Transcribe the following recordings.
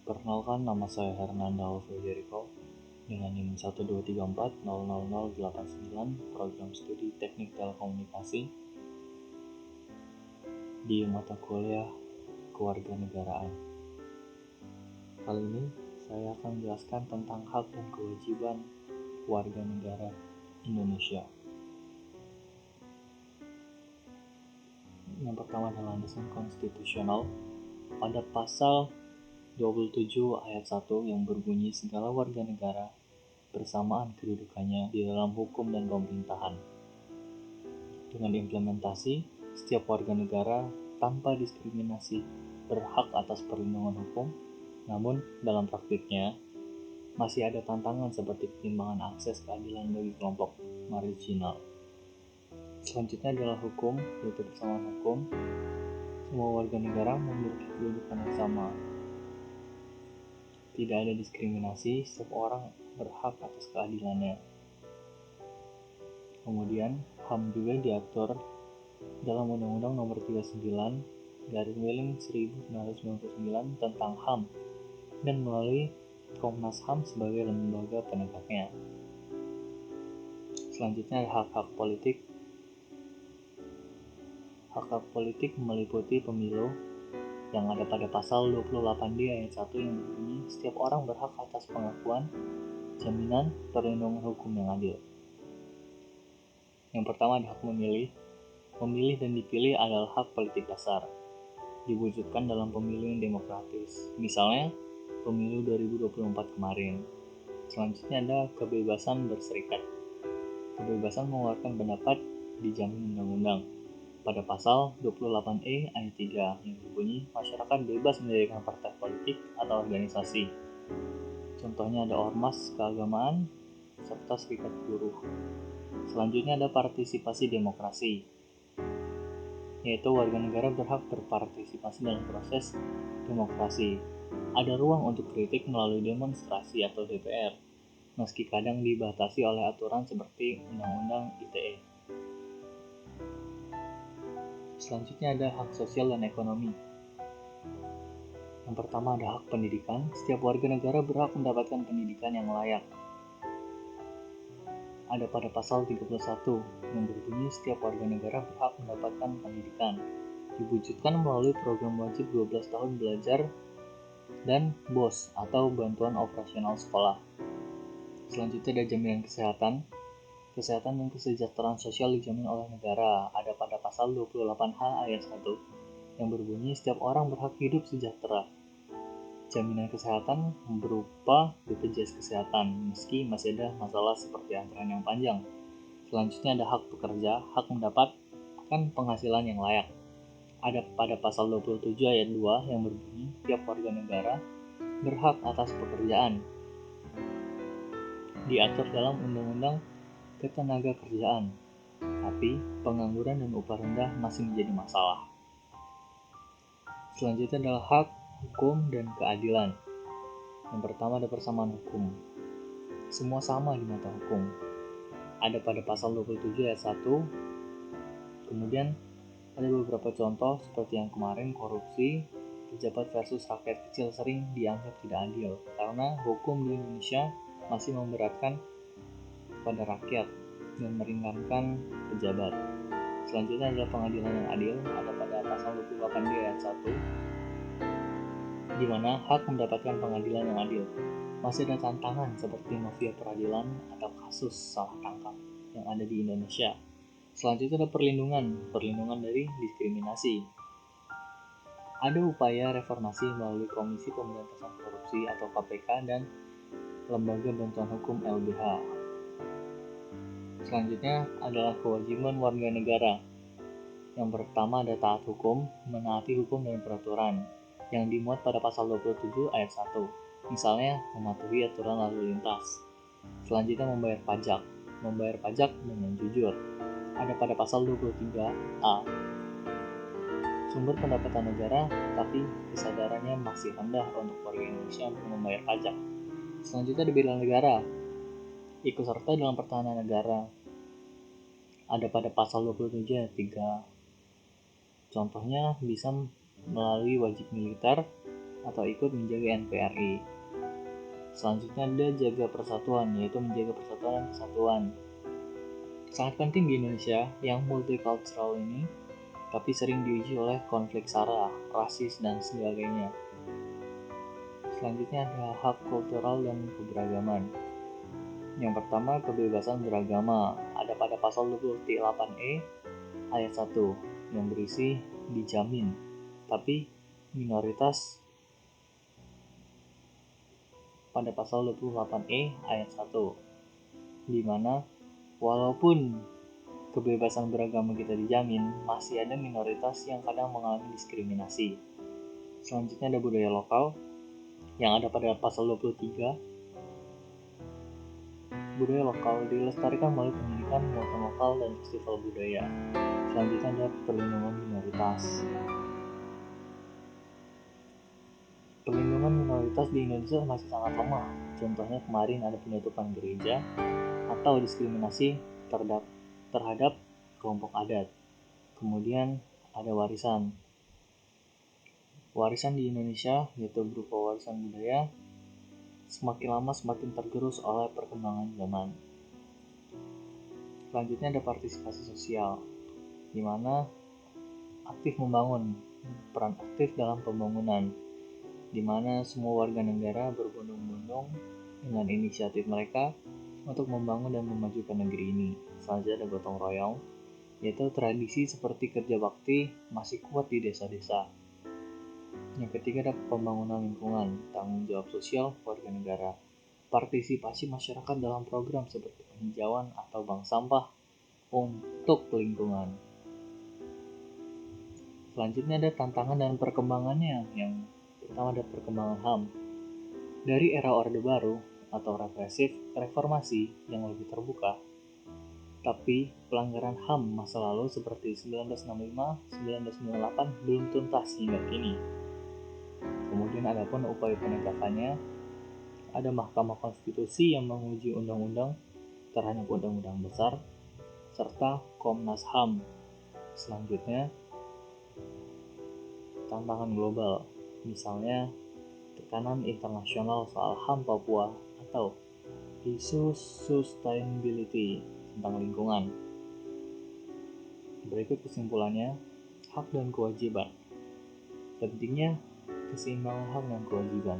Perkenalkan, nama saya Hernanda Alfred Jericho dengan NIM 123400089 program studi Teknik Telekomunikasi di mata kuliah Kewarganegaraan. Kali ini saya akan menjelaskan tentang hak dan kewajiban warga negara Indonesia. Yang pertama adalah landasan konstitusional pada pasal 27 ayat 1 yang berbunyi segala warga negara bersamaan kedudukannya di dalam hukum dan pemerintahan. Dengan implementasi, setiap warga negara tanpa diskriminasi berhak atas perlindungan hukum, namun dalam praktiknya masih ada tantangan seperti ketimbangan akses keadilan bagi kelompok marginal. Selanjutnya adalah hukum, yaitu persamaan hukum. Semua warga negara memiliki kedudukan yang sama. Tidak ada diskriminasi, setiap orang berhak atas keadilannya. Kemudian, HAM juga diatur dalam Undang-Undang Nomor 39/1999 tentang HAM dan melalui Komnas HAM sebagai lembaga penegaknya. Selanjutnya ada hak-hak politik. Hak-hak politik meliputi pemilu yang ada pada pasal 28D ayat 1 yang berbunyi setiap orang berhak atas pengakuan, jaminan, perlindungan hukum yang adil. Yang pertama ada hak memilih. Memilih dan dipilih adalah hak politik dasar, diwujudkan dalam pemilu yang demokratis. Misalnya, pemilu 2024 kemarin. Selanjutnya ada kebebasan berserikat. Kebebasan mengeluarkan pendapat dijamin undang-undang pada pasal 28E ayat 3 yang berbunyi masyarakat bebas mendirikan partai politik atau organisasi. Contohnya ada ormas keagamaan serta serikat buruh. Selanjutnya ada partisipasi demokrasi, yaitu warga negara berhak berpartisipasi dalam proses demokrasi. Ada ruang untuk kritik melalui demonstrasi atau DPR, meski kadang dibatasi oleh aturan seperti Undang-Undang ITE. Selanjutnya ada hak sosial dan ekonomi. Yang pertama ada hak pendidikan. Setiap warga negara berhak mendapatkan pendidikan yang layak. Ada pada pasal 31 yang berbunyi setiap warga negara berhak mendapatkan pendidikan. Diwujudkan melalui program wajib 12 tahun belajar dan BOS atau bantuan operasional sekolah. Selanjutnya ada jaminan kesehatan. Kesehatan dan kesejahteraan sosial dijamin oleh negara. Ada pada pasal 28H ayat 1 yang berbunyi setiap orang berhak hidup sejahtera. Jaminan kesehatan berupa BPJS Kesehatan, meski masih ada masalah seperti antrean yang panjang. Selanjutnya ada hak pekerja, hak mendapatkan penghasilan yang layak. Ada pada pasal 27 ayat 2 yang berbunyi setiap warga negara berhak atas pekerjaan. Diatur dalam Undang-Undang Ketenagakerjaan, tapi pengangguran dan upah rendah masih menjadi masalah. Selanjutnya adalah hak, hukum, dan keadilan. Yang pertama ada persamaan hukum. Semua sama di mata hukum. Ada pada pasal 27 ayat 1. Kemudian ada beberapa contoh seperti yang kemarin, korupsi, pejabat versus rakyat kecil sering dianggap tidak adil karena hukum di Indonesia masih memberatkan pada rakyat dan meringankan pejabat. Selanjutnya adalah pengadilan yang adil. Ada pada pasal 28D ayat 1 di mana hak mendapatkan pengadilan yang adil. Masih ada tantangan seperti mafia peradilan atau kasus salah tangkap yang ada di Indonesia. Selanjutnya ada perlindungan dari diskriminasi. Ada upaya reformasi melalui Komisi Pemberantasan Korupsi atau KPK dan Lembaga Bantuan Hukum LBH. Selanjutnya adalah kewajiban warga negara. Yang pertama ada taat hukum, menaati hukum dan peraturan yang dimuat pada pasal 27 ayat 1. Misalnya mematuhi aturan lalu lintas. Selanjutnya membayar pajak dengan jujur. Ada pada pasal 23A. Sumber pendapatan negara, tapi kesadarannya masih rendah untuk warga Indonesia untuk membayar pajak. Selanjutnya ada bela negara. Ikut serta dalam pertahanan negara. Ada pada pasal 27 ayat 3. Contohnya bisa melalui wajib militer atau ikut menjaga NKRI. Selanjutnya ada jaga persatuan, yaitu menjaga persatuan dan kesatuan. Sangat penting di Indonesia yang multicultural ini, tapi sering diuji oleh konflik sara, rasis, dan sebagainya. Selanjutnya ada hak kultural dan keberagaman. Yang pertama, kebebasan beragama. Ada pada pasal 28E ayat 1 yang berisi dijamin, tapi minoritas pada pasal 28E ayat 1, di mana walaupun kebebasan beragama kita dijamin, masih ada minoritas yang kadang mengalami diskriminasi. Selanjutnya ada budaya lokal yang ada pada pasal 23. Budaya lokal dilestarikan melalui pendidikan muatan lokal dan festival budaya. Selanjutnya ada perlindungan minoritas. Perlindungan minoritas di Indonesia masih sangat lemah. Contohnya kemarin ada penutupan gereja atau diskriminasi terhadap kelompok adat. Kemudian ada warisan. Warisan di Indonesia, yaitu berupa warisan budaya, semakin lama semakin tergerus oleh perkembangan zaman. Selanjutnya ada partisipasi sosial, di mana peran aktif dalam pembangunan, di mana semua warga negara berbondong-bondong dengan inisiatif mereka untuk membangun dan memajukan negeri ini. Selanjutnya ada gotong royong, yaitu tradisi seperti kerja bakti masih kuat di desa-desa. Yang ketiga ada pembangunan lingkungan, tanggung jawab sosial warga negara, partisipasi masyarakat dalam program seperti penghijauan atau bank sampah untuk lingkungan. Selanjutnya ada tantangan dan perkembangannya. Yang pertama ada perkembangan HAM. Dari era Orde Baru atau represif ke reformasi yang lebih terbuka. Tapi pelanggaran HAM masa lalu seperti 1965-1998 belum tuntas hingga kini. Kemudian ada pun upaya penegakannya, ada Mahkamah Konstitusi yang menguji undang-undang terhadap undang-undang besar, serta Komnas HAM. Selanjutnya, tantangan global, misalnya tekanan internasional soal HAM Papua atau isu sustainability tentang lingkungan. Berikut kesimpulannya, hak dan kewajiban. Pentingnya keseimbangan hak dan kewajiban.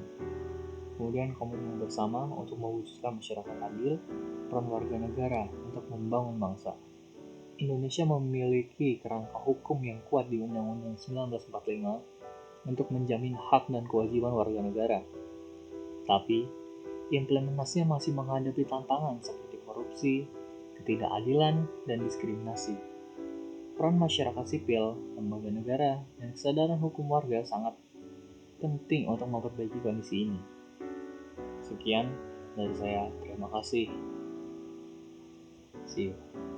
Kemudian komitmen bersama untuk mewujudkan masyarakat adil, peran warga negara untuk membangun bangsa. Indonesia memiliki kerangka hukum yang kuat di Undang-Undang 1945 untuk menjamin hak dan kewajiban warga negara. Tapi, implementasinya masih menghadapi tantangan seperti korupsi, ketidakadilan, dan diskriminasi. Peran masyarakat sipil, lembaga negara, dan kesadaran hukum warga sangat penting untuk memperbaiki kondisi ini. Sekian dari saya, terima kasih. See you.